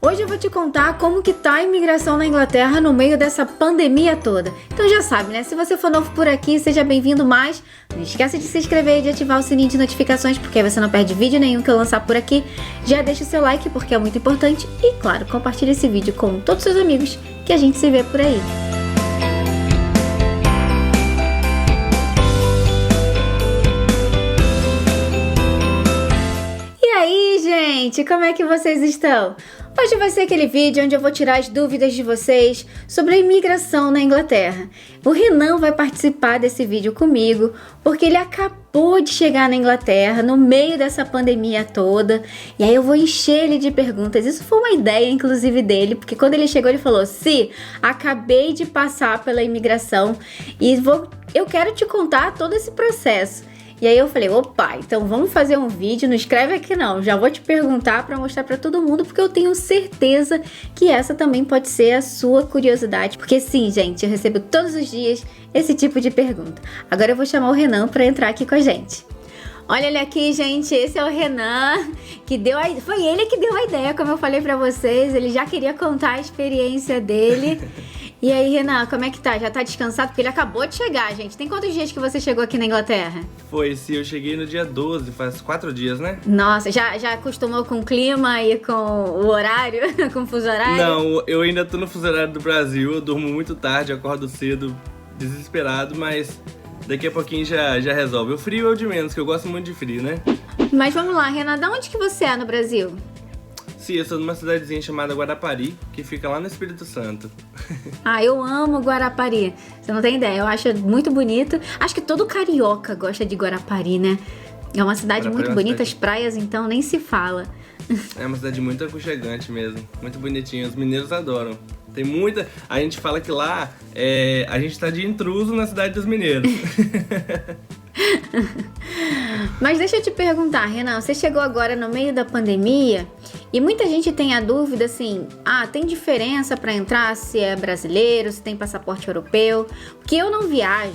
Hoje eu vou te contar como que tá a imigração na Inglaterra no meio dessa pandemia toda. Então já sabe, né? Se você for novo por aqui, seja bem-vindo, mas não esqueça de se inscrever e de ativar o sininho de notificações, porque aí você não perde vídeo nenhum que eu lançar por aqui. Já deixa o seu like, porque é muito importante. E claro, compartilhe esse vídeo com todos os seus amigos, que a gente se vê por aí. E aí, gente, como é que vocês estão? Hoje vai ser aquele vídeo onde eu vou tirar as dúvidas de vocês sobre a imigração na Inglaterra. O Renan vai participar desse vídeo comigo, porque ele acabou de chegar na Inglaterra no meio dessa pandemia toda, e aí eu vou encher ele de perguntas. Isso foi uma ideia, inclusive, dele, porque quando ele chegou ele falou: "Si, acabei de passar pela imigração e eu quero te contar todo esse processo." E aí eu falei, opa, então vamos fazer um vídeo, não escreve aqui não, já vou te perguntar para mostrar para todo mundo, porque eu tenho certeza que essa também pode ser a sua curiosidade, porque sim, gente, eu recebo todos os dias esse tipo de pergunta. Agora eu vou chamar o Renan para entrar aqui com a gente. Olha ele aqui, gente, esse é o Renan, foi ele que deu a ideia, como eu falei para vocês, ele já queria contar a experiência dele. E aí, Renan, como é que tá? Já tá descansado? Porque ele acabou de chegar, gente. Tem quantos dias que você chegou aqui na Inglaterra? Sim, eu cheguei no dia 12, faz 4 dias, né? Nossa, já acostumou com o clima e com o horário, com o fuso horário? Não, eu ainda tô no fuso horário do Brasil, eu durmo muito tarde, acordo cedo, desesperado, mas daqui a pouquinho já resolve. O frio é o de menos, que eu gosto muito de frio, né? Mas vamos lá, Renan, de onde que você é no Brasil? Sim, eu sou numa cidadezinha chamada Guarapari, que fica lá no Espírito Santo. Ah, eu amo Guarapari. Você não tem ideia, eu acho muito bonito. Acho que todo carioca gosta de Guarapari, né? É uma cidade muito bonita, as praias então nem se fala. É uma cidade muito aconchegante mesmo, muito bonitinha, os mineiros adoram. Tem muita... A gente fala que lá a gente tá de intruso na cidade dos mineiros. Mas deixa eu te perguntar, Renan, você chegou agora no meio da pandemia e muita gente tem a dúvida assim, tem diferença para entrar se é brasileiro, se tem passaporte europeu? Porque eu não viajo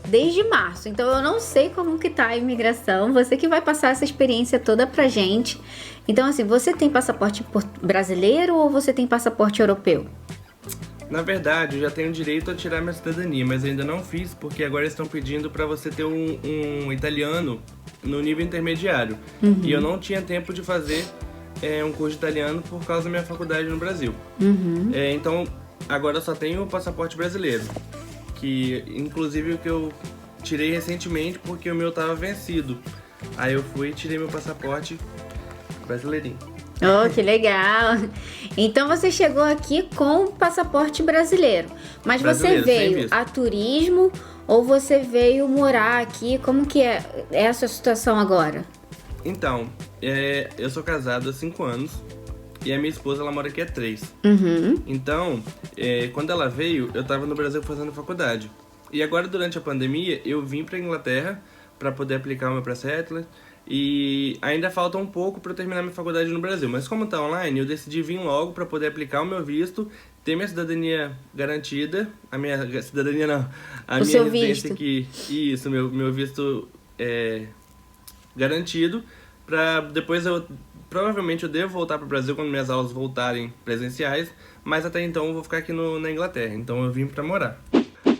desde março, então eu não sei como que tá a imigração, você que vai passar essa experiência toda pra gente. Então assim, você tem passaporte brasileiro ou você tem passaporte europeu? Na verdade, eu já tenho direito a tirar minha cidadania, mas ainda não fiz porque agora estão pedindo para você ter um italiano no nível intermediário. Uhum. E eu não tinha tempo de fazer um curso de italiano por causa da minha faculdade no Brasil. Uhum. Então, agora eu só tenho o passaporte brasileiro, que inclusive o que eu tirei recentemente porque o meu estava vencido. Aí eu fui e tirei meu passaporte brasileirinho. Oh, que legal! Então você chegou aqui com passaporte brasileiro. Mas você veio a turismo ou você veio morar aqui? Como que é essa situação agora? Então, eu sou casado há 5 anos e a minha esposa ela mora aqui há 3. Uhum. Então, quando ela veio, eu estava no Brasil fazendo faculdade. E agora, durante a pandemia, eu vim para a Inglaterra para poder aplicar o meu pre-settler. E ainda falta um pouco para eu terminar minha faculdade no Brasil. Mas como tá online, eu decidi vir logo para poder aplicar o meu visto, ter minha cidadania garantida. A minha cidadania não, a minha seu residência visto. aqui. Isso, meu visto garantido. Para depois provavelmente eu devo voltar para o Brasil quando minhas aulas voltarem presenciais. Mas até então eu vou ficar aqui na Inglaterra. Então eu vim para morar.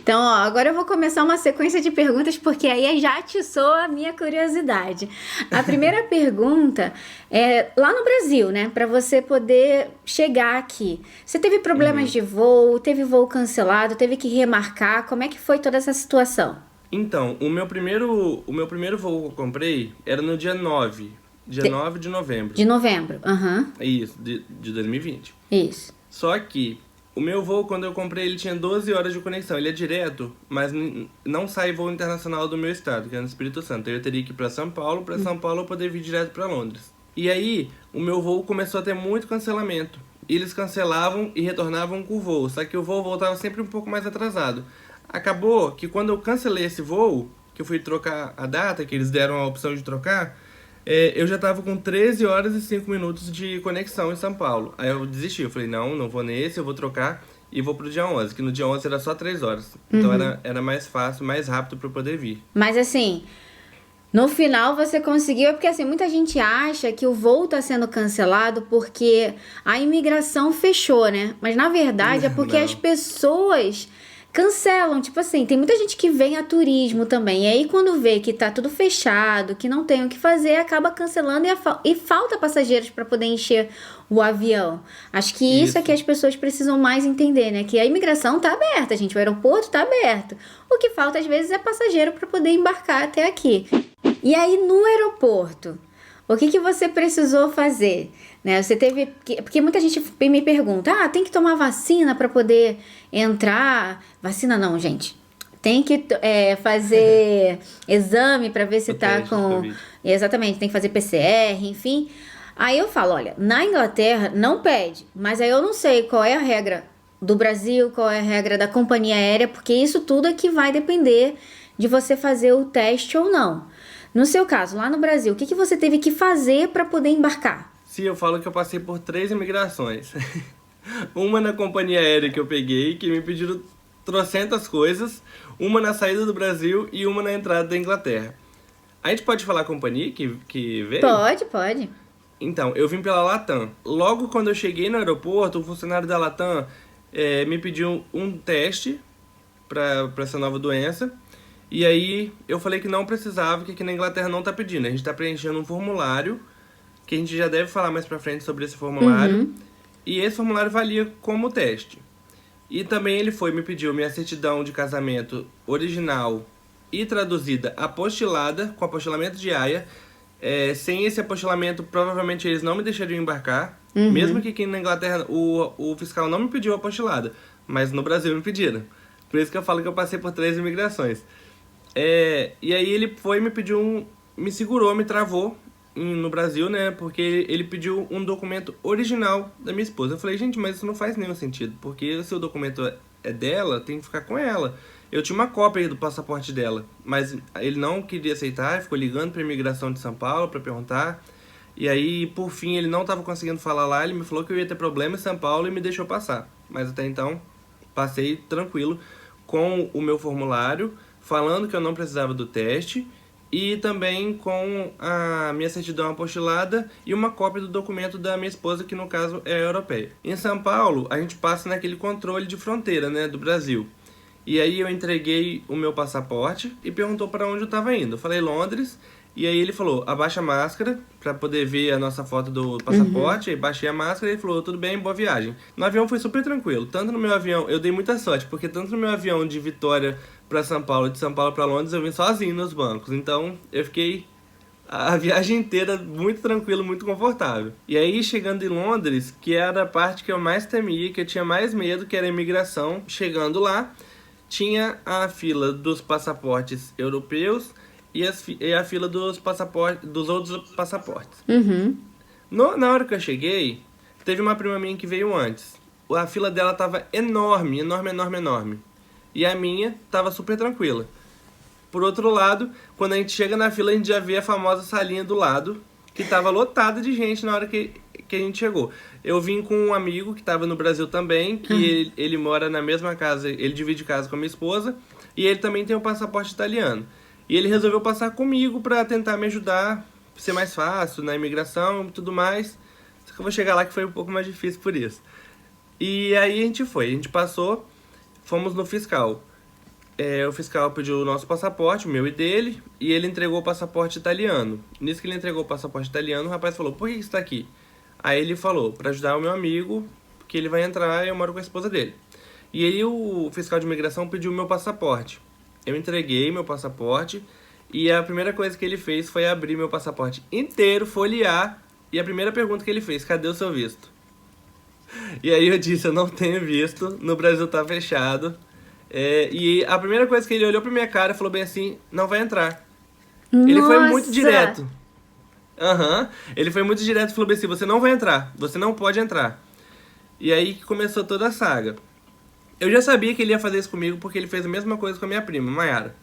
Então, agora eu vou começar uma sequência de perguntas, porque aí já atiçou a minha curiosidade. A primeira pergunta é lá no Brasil, né? Para você poder chegar aqui. Você teve problemas de voo, teve voo cancelado, teve que remarcar? Como é que foi toda essa situação? Então, o meu primeiro voo que eu comprei era no dia 9. Dia 9 de novembro. De novembro, aham. Isso, de 2020. Isso. Só que o meu voo, quando eu comprei, ele tinha 12 horas de conexão. Ele é direto, mas não sai voo internacional do meu estado, que é no Espírito Santo. Eu teria que ir para São Paulo eu poder vir direto para Londres. E aí, o meu voo começou a ter muito cancelamento. E eles cancelavam e retornavam com o voo, só que o voo voltava sempre um pouco mais atrasado. Acabou que quando eu cancelei esse voo, que eu fui trocar a data, que eles deram a opção de trocar, eu já tava com 13 horas e 5 minutos de conexão em São Paulo. Aí eu desisti, eu falei, não vou nesse, eu vou trocar e vou pro dia 11, que no dia 11 era só 3 horas. Então era mais fácil, mais rápido pra eu poder vir. Mas assim, No final você conseguiu, é porque assim, muita gente acha que o voo tá sendo cancelado porque a imigração fechou, né? Mas na verdade é porque as Não. pessoas cancelam, tipo assim, tem muita gente que vem a turismo também. E aí quando vê que tá tudo fechado, que não tem o que fazer, acaba cancelando e falta passageiros para poder encher o avião. Acho que isso é que Isso. as pessoas precisam mais entender, né? Que a imigração tá aberta, gente, o aeroporto tá aberto. O que falta às vezes é passageiro para poder embarcar até aqui. E aí no aeroporto, o que que você precisou fazer? Né? Você teve porque muita gente me pergunta: "Ah, tem que tomar vacina para poder entrar?" Vacina não, gente. Tem que fazer exame para ver se O tá teste de com. Covid. Exatamente, tem que fazer PCR, enfim. Aí eu falo: olha, na Inglaterra não pede, mas aí eu não sei qual é a regra do Brasil, qual é a regra da companhia aérea, porque isso tudo é que vai depender de você fazer o teste ou não. No seu caso, lá no Brasil, o que que você teve que fazer para poder embarcar? Sim, eu falo que eu passei por 3 imigrações. Uma na companhia aérea que eu peguei, que me pediram trocentas coisas. Uma na saída do Brasil e uma na entrada da Inglaterra. A gente pode falar a companhia que veio? Pode, pode. Então, eu vim pela Latam. Logo quando eu cheguei no aeroporto, o funcionário da Latam me pediu um teste para essa nova doença. E aí eu falei que não precisava, que aqui na Inglaterra não tá pedindo. A gente tá preenchendo um formulário, que a gente já deve falar mais pra frente sobre esse formulário. Uhum. E esse formulário valia como teste. E também ele me pediu minha certidão de casamento original e traduzida apostilada, com apostilamento de AIA. Sem esse apostilamento, provavelmente eles não me deixariam embarcar. Mesmo que aqui na Inglaterra o fiscal não me pediu apostilada, mas no Brasil me pediram. Por isso que eu falo que eu passei por 3 imigrações. E aí ele me pediu me segurou, me travou no Brasil, né? Porque ele pediu um documento original da minha esposa. Eu falei, gente, mas isso não faz nenhum sentido, porque se o documento é dela, tem que ficar com ela. Eu tinha uma cópia aí do passaporte dela, mas ele não queria aceitar, ficou ligando pra imigração de São Paulo pra perguntar. E aí, por fim, ele não estava conseguindo falar lá, ele me falou que eu ia ter problema em São Paulo e me deixou passar. Mas até então, passei tranquilo com o meu formulário, falando que eu não precisava do teste e também com a minha certidão apostilada e uma cópia do documento da minha esposa, que no caso é europeia. Em São Paulo, a gente passa naquele controle de fronteira, né, do Brasil. E aí eu entreguei o meu passaporte e perguntou para onde eu estava indo. Eu falei Londres, e aí ele falou, abaixa a máscara para poder ver a nossa foto do passaporte. Aí baixei a máscara e ele falou, tudo bem, boa viagem. No avião foi super tranquilo. Tanto no meu avião, eu dei muita sorte, porque tanto no meu avião de Vitória para São Paulo, de São Paulo para Londres, eu vim sozinho nos bancos. Então eu fiquei a viagem inteira muito tranquilo, muito confortável. E aí, chegando em Londres, que era a parte que eu mais temia, que eu tinha mais medo, que era a imigração, chegando lá, tinha a fila dos passaportes europeus e a fila dos passaportes, dos outros passaportes. Uhum. Na hora que eu cheguei, teve uma prima minha que veio antes. A fila dela tava enorme, enorme, enorme, enorme. E a minha tava super tranquila. Por outro lado, quando a gente chega na fila, a gente já vê a famosa salinha do lado, que tava lotada de gente na hora que a gente chegou. Eu vim com um amigo que tava no Brasil também, que ele mora na mesma casa, ele divide casa com a minha esposa, e ele também tem um passaporte italiano. E ele resolveu passar comigo pra tentar me ajudar, ser mais fácil na imigração e tudo mais. Só que eu vou chegar lá que foi um pouco mais difícil por isso. E aí a gente passou, fomos no fiscal. O fiscal pediu o nosso passaporte, o meu e dele, e ele entregou o passaporte italiano. Nisso que ele entregou o passaporte italiano, o rapaz falou, por que você está aqui? Aí ele falou, para ajudar o meu amigo, que ele vai entrar e eu moro com a esposa dele. E aí o fiscal de imigração pediu o meu passaporte. Eu entreguei meu passaporte, e a primeira coisa que ele fez foi abrir meu passaporte inteiro, folhear, e a primeira pergunta que ele fez, cadê o seu visto? E aí eu disse, eu não tenho visto, no Brasil tá fechado. E a primeira coisa que ele olhou pra minha cara e falou bem assim, não vai entrar. Ele foi muito Nossa! direto. Ele foi muito direto e falou bem assim, você não vai entrar, você não pode entrar. E aí que começou toda a saga. Eu já sabia que ele ia fazer isso comigo porque ele fez a mesma coisa com a minha prima, Mayara.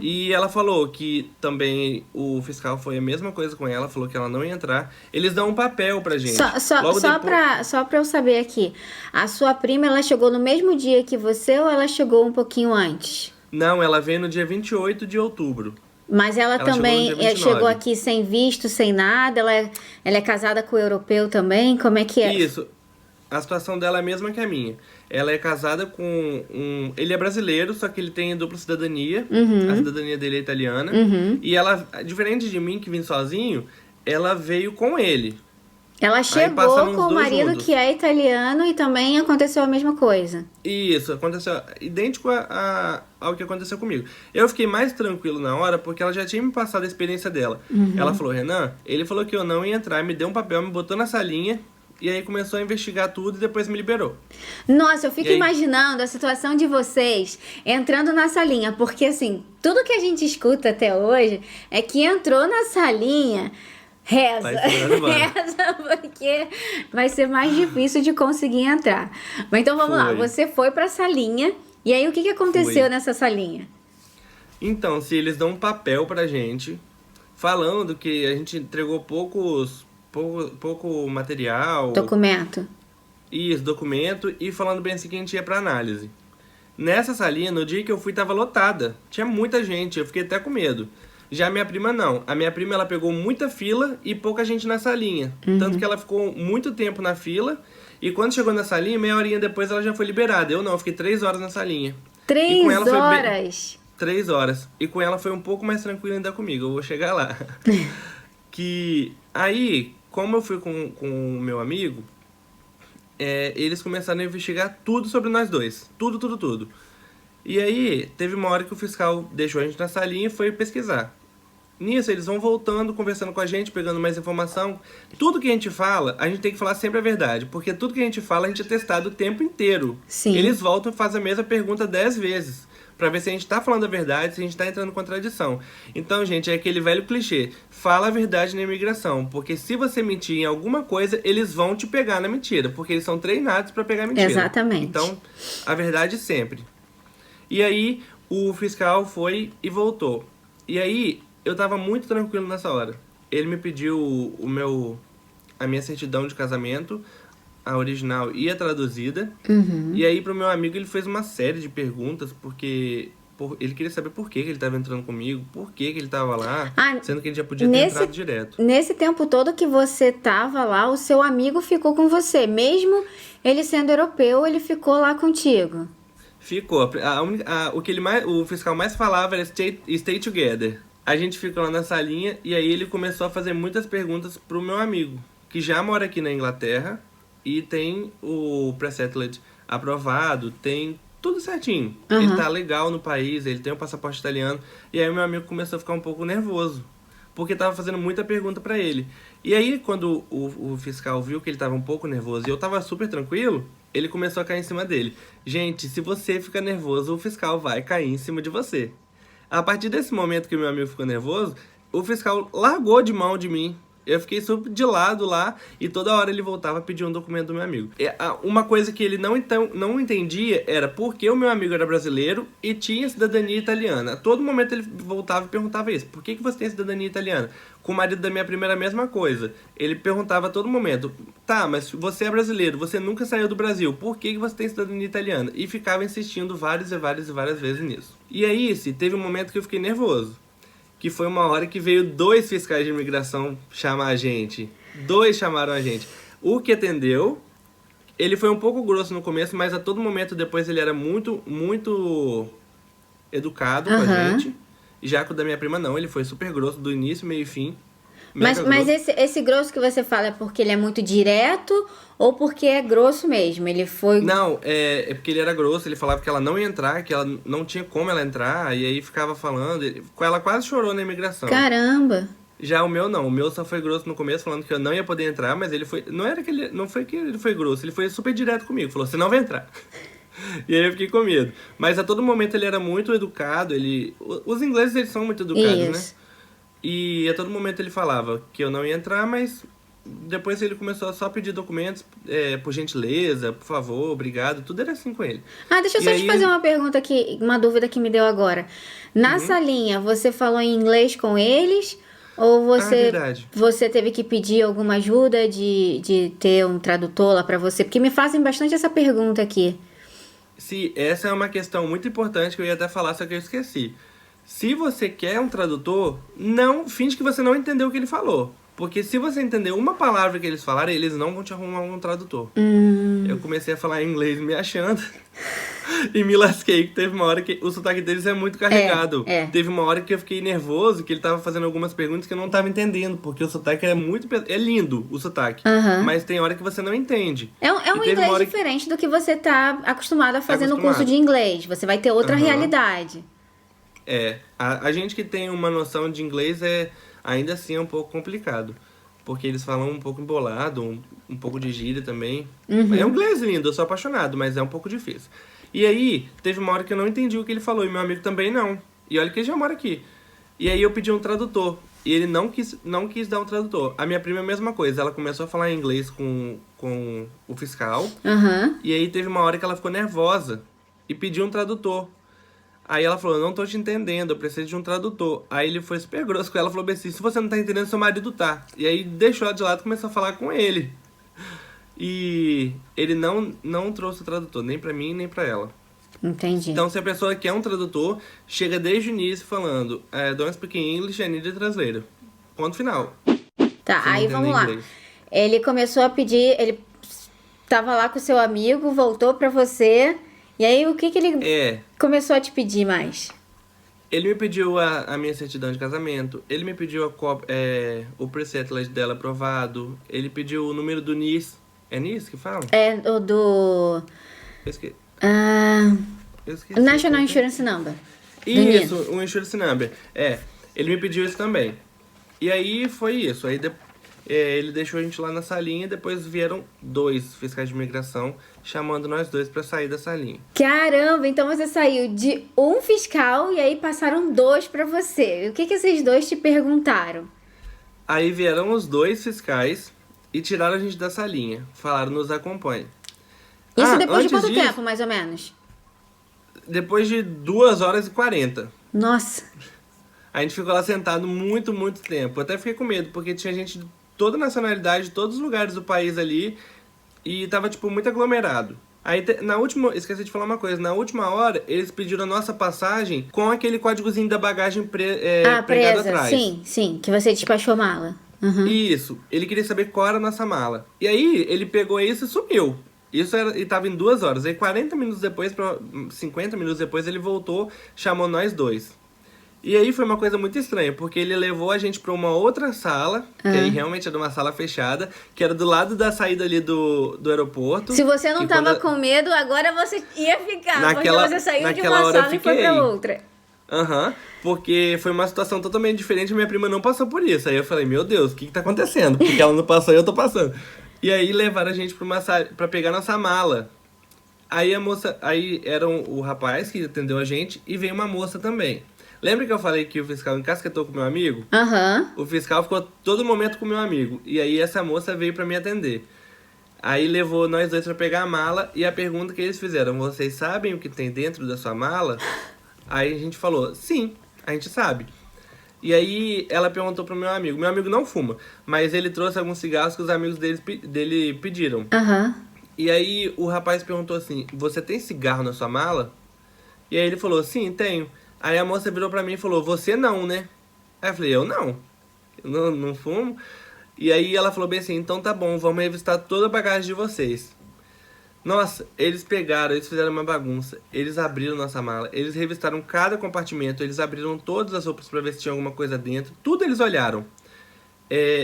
E ela falou que também o fiscal foi a mesma coisa com ela, falou que ela não ia entrar. Eles dão um papel pra gente. Só pra eu saber aqui, a sua prima, ela chegou no mesmo dia que você ou ela chegou um pouquinho antes? Não, ela veio no dia 28 de outubro. Mas ela Ela chegou no também dia 29. chegou aqui sem visto, sem nada. Ela é casada com o europeu também? Como é que é? Isso. A situação dela é a mesma que a minha. Ela é casada com Ele é brasileiro, só que ele tem dupla cidadania. A cidadania dele é italiana. E ela, diferente de mim, que vim sozinho, ela veio com ele. Ela chegou passaram os com o dois marido juntos. que é italiano e também aconteceu a mesma coisa. Isso, aconteceu idêntico ao que aconteceu comigo. Eu fiquei mais tranquilo na hora porque ela já tinha me passado a experiência dela. Ela falou, Renan, ele falou que eu não ia entrar, me deu um papel, me botou na salinha e aí começou a investigar tudo e depois me liberou. Nossa, eu fico E aí? imaginando a situação de vocês entrando na salinha, porque assim, tudo que a gente escuta até hoje é que entrou na salinha, reza, Vai ser mandado embora. reza, porque vai ser mais difícil de conseguir entrar. Mas então vamos lá, Foi. você foi pra salinha, e aí o que aconteceu Fui. nessa salinha? Então, se eles dão um papel pra gente, falando que a gente entregou pouco material, Documento. isso, documento, e falando bem assim que a gente ia pra análise. Nessa salinha, no dia que eu fui, tava lotada. Tinha muita gente, eu fiquei até com medo. Já a minha prima não. A minha prima, ela pegou muita fila e pouca gente na salinha. Tanto que ela ficou muito tempo na fila. E quando chegou na salinha, meia horinha depois ela já foi liberada. Eu não, eu fiquei 3 horas na salinha. E 3 com ela foi bem- horas. 3 horas. E com ela foi um pouco mais tranquilo ainda comigo. Eu vou chegar lá. Que aí, como eu fui com o meu amigo, eles começaram a investigar tudo sobre nós dois. Tudo, tudo, tudo. E aí, teve uma hora que o fiscal deixou a gente na salinha e foi pesquisar. Nisso, eles vão voltando, conversando com a gente, pegando mais informação. Tudo que a gente fala, a gente tem que falar sempre a verdade. Porque tudo que a gente fala, a gente é testado o tempo inteiro. Sim. Eles voltam e fazem a mesma pergunta 10 vezes. Pra ver se a gente tá falando a verdade, se a gente tá entrando em contradição. Então, gente, é aquele velho clichê. Fala a verdade na imigração. Porque se você mentir em alguma coisa, eles vão te pegar na mentira. Porque eles são treinados pra pegar mentira. Exatamente. Então, a verdade sempre. E aí, o fiscal foi e voltou. E aí, eu tava muito tranquilo nessa hora. Ele me pediu a minha certidão de casamento, a original e a traduzida. E aí, pro meu amigo, ele fez uma série de perguntas, porque ele queria saber por que ele tava entrando comigo, por que ele tava lá, Ah, sendo que ele já podia ter entrado direto. Nesse tempo todo que você tava lá, o seu amigo ficou com você. Mesmo ele sendo europeu, ele ficou lá contigo. Ficou. O fiscal mais falava era stay together. A gente ficou lá na salinha e aí ele começou a fazer muitas perguntas pro meu amigo, que já mora aqui na Inglaterra e tem o pre-settled aprovado, tem tudo certinho. Ele tá legal no país, ele tem o passaporte italiano. E aí o meu amigo começou a ficar um pouco nervoso, porque tava fazendo muita pergunta pra ele. E aí, quando o fiscal viu que ele tava um pouco nervoso e eu tava super tranquilo, ele começou a cair em cima dele. Gente, se você fica nervoso, o fiscal vai cair em cima de você. A partir desse momento que o meu amigo ficou nervoso, o fiscal largou de mão de mim. Eu fiquei super de lado lá e toda hora ele voltava a pedir um documento do meu amigo. Uma coisa que ele não entendia era por que o meu amigo era brasileiro e tinha cidadania italiana. A todo momento ele voltava e perguntava isso. Por que você tem cidadania italiana? Com o marido da minha prima era a mesma coisa. Ele perguntava a todo momento, tá, mas você é brasileiro, você nunca saiu do Brasil, por que você tem cidadania italiana? E ficava insistindo várias vezes nisso. E aí, teve um momento que eu fiquei nervoso. Que foi uma hora que veio 2 fiscais de imigração chamar a gente. 2 chamaram a gente. O que atendeu, ele foi um pouco grosso no começo, mas a todo momento depois ele era muito, muito educado com a gente. Já com o da minha prima não, ele foi super grosso do início, meio e fim. Mas esse grosso que você fala é porque ele é muito direto ou porque é grosso mesmo? Ele foi... Não, é porque ele era grosso, ele falava que ela não ia entrar, que ela não tinha como ela entrar, e aí ficava falando, ela quase chorou na imigração. Caramba! Já o meu não, o meu só foi grosso no começo, falando que eu não ia poder entrar, mas ele foi, não foi que ele foi grosso, ele foi super direto comigo, falou, você não vai entrar. E aí eu fiquei com medo. Mas a todo momento ele era muito educado, os ingleses eles são muito educados, Isso. né? E a todo momento ele falava que eu não ia entrar, mas depois ele começou a só pedir documentos, por gentileza, por favor, obrigado, tudo era assim com ele. Ah, deixa eu só te fazer uma pergunta aqui, uma dúvida que me deu agora. Na salinha, você falou em inglês com eles? Ou verdade. você teve que pedir alguma ajuda de ter um tradutor lá pra você? Porque me fazem bastante essa pergunta aqui. Sim, essa é uma questão muito importante que eu ia até falar, só que eu esqueci. Se você quer um tradutor, não finge que você não entendeu o que ele falou. Porque se você entender uma palavra que eles falaram, eles não vão te arrumar um tradutor. Eu comecei a falar inglês me achando e me lasquei. Teve uma hora que o sotaque deles é muito carregado. Teve uma hora que eu fiquei nervoso, que ele tava fazendo algumas perguntas que eu não tava entendendo. Porque o sotaque é muito... É lindo o sotaque. Mas tem hora que você não entende. É um inglês diferente do que você tá acostumado a fazer no curso de inglês. Você vai ter outra realidade. A gente que tem uma noção de inglês ainda assim é um pouco complicado. Porque eles falam um pouco embolado, um pouco de gíria também. É um inglês lindo, eu sou apaixonado, mas é um pouco difícil. E aí, teve uma hora que eu não entendi o que ele falou, e meu amigo também não. E olha que ele já mora aqui. E aí eu pedi um tradutor, e ele não quis dar um tradutor. A minha prima é a mesma coisa, ela começou a falar inglês com o fiscal. E aí teve uma hora que ela ficou nervosa e pediu um tradutor. Aí ela falou, eu não tô te entendendo, eu preciso de um tradutor. Aí ele foi super grosso com ela, falou assim, se você não tá entendendo, seu marido tá. E aí deixou ela de lado e começou a falar com ele. E ele não trouxe o tradutor, nem pra mim, nem pra ela. Entendi. Então, se a pessoa quer um tradutor, chega desde o início falando, don't speak English, I need a translator. Ponto final. Tá, aí vamos lá. Ele começou a pedir, ele tava lá com o seu amigo, voltou pra você... E aí, o que ele começou a te pedir mais? Ele me pediu a minha certidão de casamento, ele me pediu o pre-settled dela aprovado, ele pediu o número do NIS. É NIS que fala? É o do... Eu esqueci. National Insurance Number. Isso, o Insurance Number. Ele me pediu isso também. E aí foi isso. Aí ele deixou a gente lá na salinha e depois vieram 2 fiscais de imigração chamando nós 2 pra sair da salinha. Caramba, então você saiu de um fiscal e aí passaram 2 pra você. O que esses 2 te perguntaram? Aí vieram os 2 fiscais e tiraram a gente da salinha. Falaram, nos acompanhe. Isso depois de quanto tempo, mais ou menos? Depois de 2h40. Nossa. A gente ficou lá sentado muito, muito tempo. Eu até fiquei com medo, porque tinha gente de toda nacionalidade, de todos os lugares do país ali, e tava, tipo, muito aglomerado. Aí, esqueci de falar uma coisa, na última hora, eles pediram a nossa passagem com aquele códigozinho da bagagem pregado atrás. Sim, que você despachou a mala. Isso, ele queria saber qual era a nossa mala. E aí, ele pegou isso e sumiu. E tava em 2 horas. Aí, 50 minutos depois, ele voltou, chamou nós 2. E aí foi uma coisa muito estranha, porque ele levou a gente pra uma outra sala, que aí realmente era uma sala fechada, que era do lado da saída ali do aeroporto. Se você não tava com medo, agora você ia ficar, porque você saiu de uma sala e foi pra outra. Porque foi uma situação totalmente diferente, minha prima não passou por isso. Aí eu falei, meu Deus, o que tá acontecendo? Porque ela não passou e eu tô passando. E aí levaram a gente pra uma sala, pra pegar nossa mala. Aí aí era o rapaz que atendeu a gente e veio uma moça também. Lembra que eu falei que o fiscal encasquetou com o meu amigo? O fiscal ficou todo momento com o meu amigo. E aí essa moça veio pra me atender. Aí levou nós 2 pra pegar a mala. E a pergunta que eles fizeram, vocês sabem o que tem dentro da sua mala? Aí a gente falou, sim, a gente sabe. E aí ela perguntou pro meu amigo. Meu amigo não fuma, mas ele trouxe alguns cigarros que os amigos dele pediram. E aí o rapaz perguntou assim, você tem cigarro na sua mala? E aí ele falou, sim, tenho. Aí a moça virou pra mim e falou, você não, né? Aí eu falei, eu não fumo. E aí ela falou bem assim, então tá bom, vamos revistar toda a bagagem de vocês. Nossa, eles fizeram uma bagunça. Eles abriram nossa mala, eles revistaram cada compartimento, eles abriram todas as roupas pra ver se tinha alguma coisa dentro. Tudo eles olharam.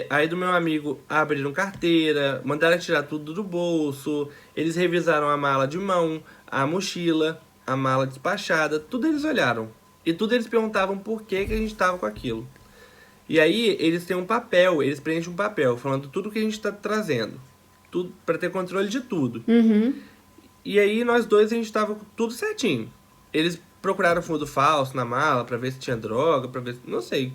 Aí do meu amigo abriram carteira, mandaram tirar tudo do bolso. Eles revisaram a mala de mão, a mochila, a mala despachada, tudo eles olharam. E tudo eles perguntavam por que a gente tava com aquilo. E aí eles têm um papel, eles preenchem um papel falando tudo que a gente tá trazendo. Tudo, pra ter controle de tudo. E aí nós 2 a gente tava com tudo certinho. Eles procuraram fundo falso na mala pra ver se tinha droga, pra ver se... Não sei.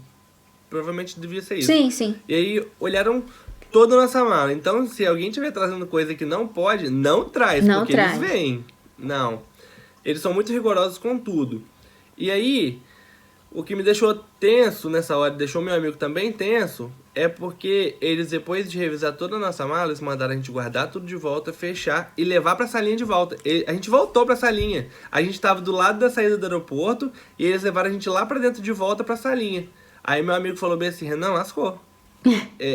Provavelmente devia ser isso. Sim. E aí olharam toda a nossa mala. Então se alguém estiver trazendo coisa que não pode, não traz. Porque eles veem. Não. Eles são muito rigorosos com tudo. E aí, o que me deixou tenso nessa hora, deixou meu amigo também tenso, É porque eles, depois de revisar toda a nossa mala, eles mandaram a gente guardar tudo de volta, fechar e levar pra salinha de volta. A gente voltou pra salinha. A gente tava do lado da saída do aeroporto e eles levaram a gente lá pra dentro de volta pra salinha. Aí meu amigo falou bem assim, Renan, lascou.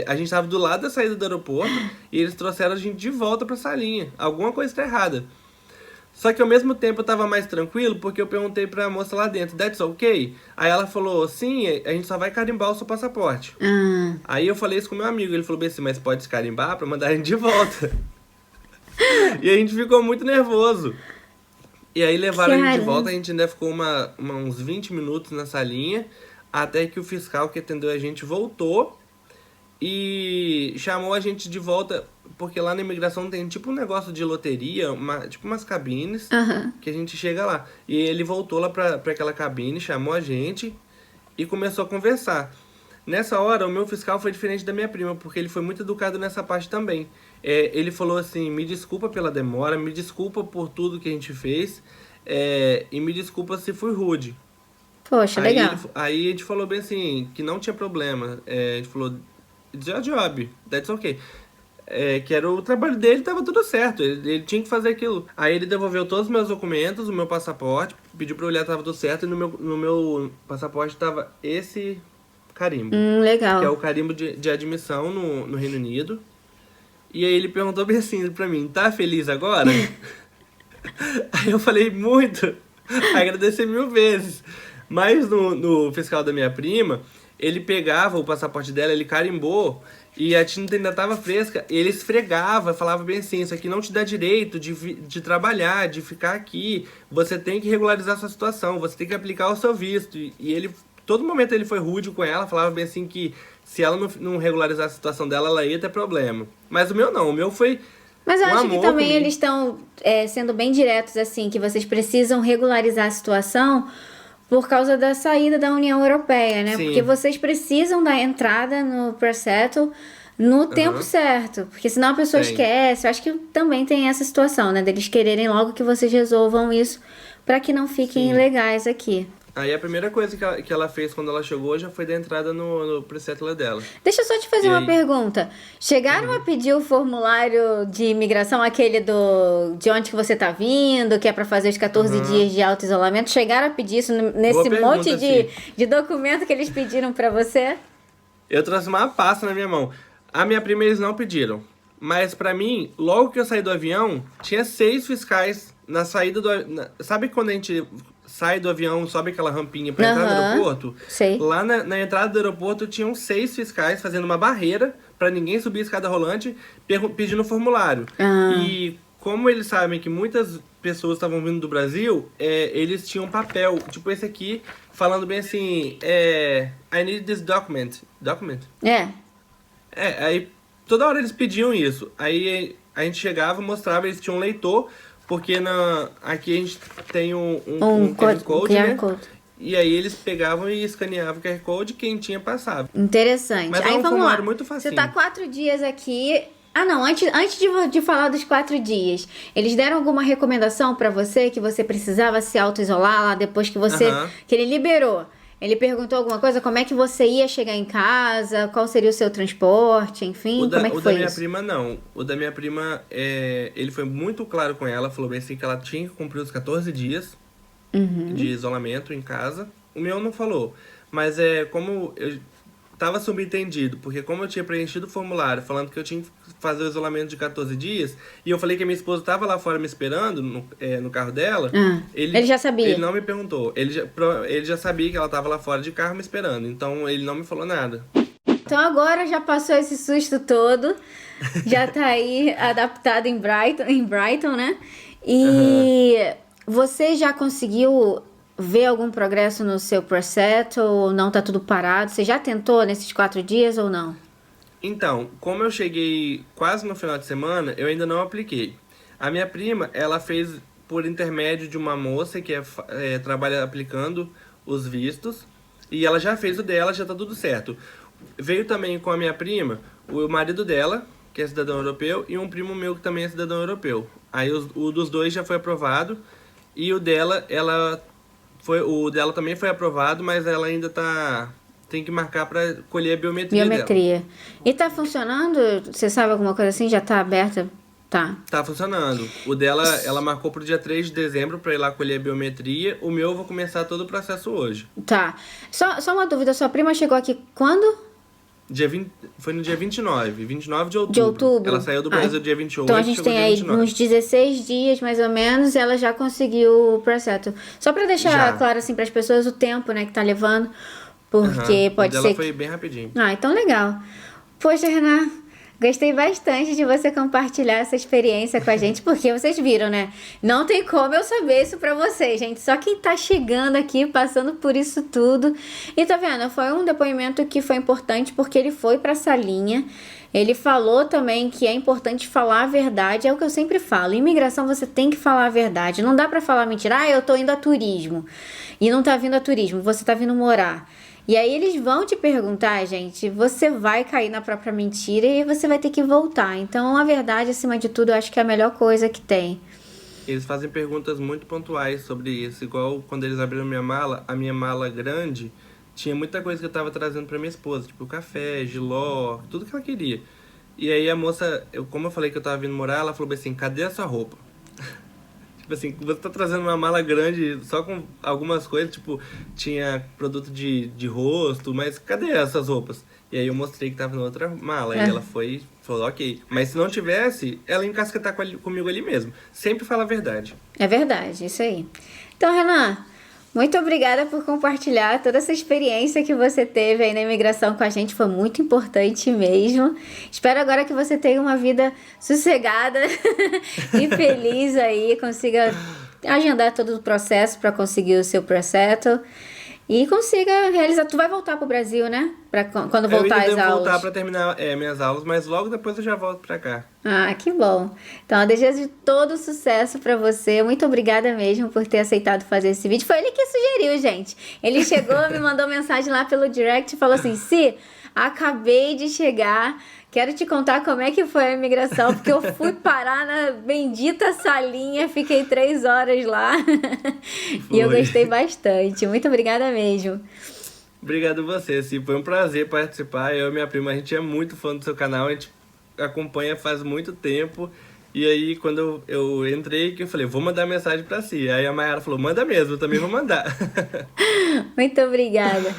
A gente tava do lado da saída do aeroporto e eles trouxeram a gente de volta pra salinha. Alguma coisa tá errada. Só que ao mesmo tempo eu tava mais tranquilo, porque eu perguntei pra moça lá dentro, that's okay? Aí ela falou, sim, a gente só vai carimbar o seu passaporte. Aí eu falei isso com meu amigo, ele falou bem assim, mas pode carimbar pra mandar a gente de volta. E a gente ficou muito nervoso. E aí levaram a gente de volta, a gente ainda ficou uns 20 minutos na salinha, até que o fiscal que atendeu a gente voltou e chamou a gente de volta, porque lá na imigração tem tipo um negócio de loteria, tipo umas cabines, que a gente chega lá. E ele voltou lá pra aquela cabine, chamou a gente e começou a conversar. Nessa hora, o meu fiscal foi diferente da minha prima, porque ele foi muito educado nessa parte também. Ele falou assim, me desculpa pela demora, me desculpa por tudo que a gente fez, e me desculpa se fui rude. Poxa, legal. Aí a gente falou bem assim, que não tinha problema. A gente falou, it's your job, that's okay. Que era o trabalho dele, tava tudo certo, ele tinha que fazer aquilo. Aí ele devolveu todos os meus documentos, o meu passaporte, pediu pra eu olhar, tava tudo certo, e no meu passaporte tava esse carimbo. Legal. Que é o carimbo de admissão no Reino Unido. E aí ele perguntou bem assim pra mim, tá feliz agora? Aí eu falei, muito, agradecer 1000 vezes. Mas no fiscal da minha prima, ele pegava o passaporte dela, ele carimbou, e a tinta ainda estava fresca, ele esfregava, falava bem assim, isso aqui não te dá direito de trabalhar, de ficar aqui, você tem que regularizar sua situação, você tem que aplicar o seu visto. E ele, todo momento ele foi rude com ela, falava bem assim que se ela não regularizar a situação dela, ela ia ter problema. Mas o meu não, o meu foi... Mas eu acho que também comigo. eles estão sendo bem diretos, assim, que vocês precisam regularizar a situação por causa da saída da União Europeia, né? Sim. Porque vocês precisam da entrada no pre-settle no tempo certo, porque senão a pessoa esquece. Eu acho que também tem essa situação, né? Deles quererem logo que vocês resolvam isso para que não fiquem ilegais aqui. Aí a primeira coisa que ela fez quando ela chegou já foi dar entrada no pre-settler dela. Deixa eu só te fazer uma pergunta. Chegaram a pedir o formulário de imigração, aquele de onde que você tá vindo, que é pra fazer os 14 dias de auto-isolamento? Chegaram a pedir isso nesse monte de documento que eles pediram pra você? Eu trouxe uma pasta na minha mão. A minha prima eles não pediram. Mas pra mim, logo que eu saí do avião, tinha 6 fiscais na saída do avião. Sabe quando a gente sai do avião, sobe aquela rampinha pra entrar no aeroporto? Sei. Lá na entrada do aeroporto tinham 6 fiscais fazendo uma barreira pra ninguém subir a escada rolante pedindo formulário. E como eles sabem que muitas pessoas estavam vindo do Brasil, eles tinham papel, tipo esse aqui, falando bem assim, I need this document. Document? Aí toda hora eles pediam isso. Aí a gente chegava, mostrava, eles tinham um leitor, porque aqui a gente tem um QR Code, né? E aí eles pegavam e escaneavam o QR Code, quem tinha passava. Interessante. Mas aí vamos lá. Muito facinho. Você tá 4 dias aqui. Ah, não. Antes de falar dos 4 dias, eles deram alguma recomendação pra você que você precisava se auto-isolar lá depois que que ele liberou? Ele perguntou alguma coisa? Como é que você ia chegar em casa? Qual seria o seu transporte? Enfim, como é que foi isso? O da minha prima, não. O da minha prima, ele foi muito claro com ela. Falou bem assim que ela tinha que cumprir os 14 dias de isolamento em casa. O meu não falou. Mas como eu tava subentendido, porque como eu tinha preenchido o formulário falando que eu tinha que fazer o isolamento de 14 dias, e eu falei que a minha esposa tava lá fora me esperando no carro dela, ele já sabia. Ele não me perguntou. Ele já sabia que ela tava lá fora de carro me esperando, então ele não me falou nada. Então agora já passou esse susto todo, já tá aí adaptado em Brighton, né? E você já conseguiu ver algum progresso no seu pre-settle ou não, tá tudo parado? Você já tentou nesses 4 dias ou não? Então, como eu cheguei quase no final de semana, eu ainda não apliquei. A minha prima, ela fez por intermédio de uma moça que trabalha aplicando os vistos, e ela já fez o dela, já tá tudo certo. Veio também com a minha prima o marido dela, que é cidadão europeu, e um primo meu que também é cidadão europeu. Aí o dos dois já foi aprovado, e o dela também foi aprovado, mas ela ainda tá tem que marcar pra colher a biometria dela. Biometria. E tá funcionando? Você sabe alguma coisa assim? Já tá aberta? Tá. Tá funcionando. O dela, ela marcou pro dia 3 de dezembro pra ir lá colher a biometria. O meu eu vou começar todo o processo hoje. Tá. Só uma dúvida, sua prima chegou aqui quando? Foi no dia 29 de outubro. De outubro? Ela saiu do Brasil dia 28, Então a gente chegou tem dia aí 29. uns 16 dias, mais ou menos, e ela já conseguiu o processo. Só pra deixar Já. claro, assim, pras pessoas o tempo, né, que tá levando, porque Aham. pode O dela ser... foi bem rapidinho. Ah, então legal. Poxa, Renan, gostei bastante de você compartilhar essa experiência com a gente, porque vocês viram, né? Não tem como eu saber isso pra vocês, gente. Só quem tá chegando aqui, passando por isso tudo. E tá vendo? Foi um depoimento que foi importante porque ele foi pra salinha. Ele falou também que é importante falar a verdade, é o que eu sempre falo. Em imigração você tem que falar a verdade. Não dá pra falar mentira. Ah, eu tô indo a turismo. E não tá vindo a turismo, você tá vindo morar. E aí eles vão te perguntar, gente, você vai cair na própria mentira e você vai ter que voltar. Então a verdade, acima de tudo, eu acho que é a melhor coisa que tem. Eles fazem perguntas muito pontuais sobre isso. Igual quando eles abriram minha mala, a minha mala grande tinha muita coisa que eu tava trazendo pra minha esposa. Tipo café, jiló, tudo que ela queria. E aí a moça, como eu falei que eu tava vindo morar, ela falou assim, cadê a sua roupa? Tipo assim, você tá trazendo uma mala grande só com algumas coisas, tipo, tinha produto de rosto, mas cadê essas roupas? E aí eu mostrei que tava na outra mala, e ela falou, ok. Mas se não tivesse, ela ia encasquetar comigo ali mesmo. Sempre fala a verdade. É verdade, isso aí. Então, Renan, muito obrigada por compartilhar toda essa experiência que você teve aí na imigração com a gente. Foi muito importante mesmo. Espero agora que você tenha uma vida sossegada e feliz aí, consiga agendar todo o processo para conseguir o seu processo e consiga realizar. Tu vai voltar pro Brasil, né? Pra quando voltar eu às devo aulas. voltar pra terminar minhas aulas, mas logo depois eu já volto pra cá. Ah, que bom. Então, eu desejo todo sucesso pra você. Muito obrigada mesmo por ter aceitado fazer esse vídeo. Foi ele que sugeriu, gente. Ele chegou, me mandou mensagem lá pelo direct e falou assim, Si, acabei de chegar, quero te contar como é que foi a imigração, porque eu fui parar na bendita salinha, fiquei 3 horas lá e eu gostei bastante. Muito obrigada mesmo. Obrigado a você, Sim. Foi um prazer participar. Eu e minha prima, a gente é muito fã do seu canal, a gente acompanha faz muito tempo. E aí, quando eu entrei, que eu falei, vou mandar mensagem pra Si. Aí a Mayara falou, manda mesmo, eu também vou mandar. Muito obrigada.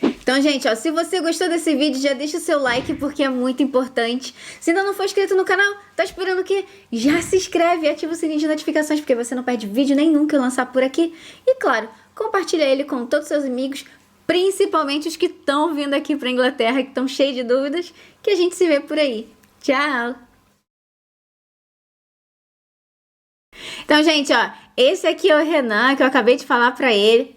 Então, gente, ó, se você gostou desse vídeo, já deixa o seu like, porque é muito importante. Se ainda não for inscrito no canal, tá esperando o quê? Já se inscreve e ativa o sininho de notificações, porque você não perde vídeo nenhum que eu lançar por aqui. E, claro, compartilha ele com todos os seus amigos, principalmente os que estão vindo aqui pra Inglaterra, que estão cheios de dúvidas, que a gente se vê por aí. Tchau! Então, gente, ó, esse aqui é o Renan, que eu acabei de falar pra ele.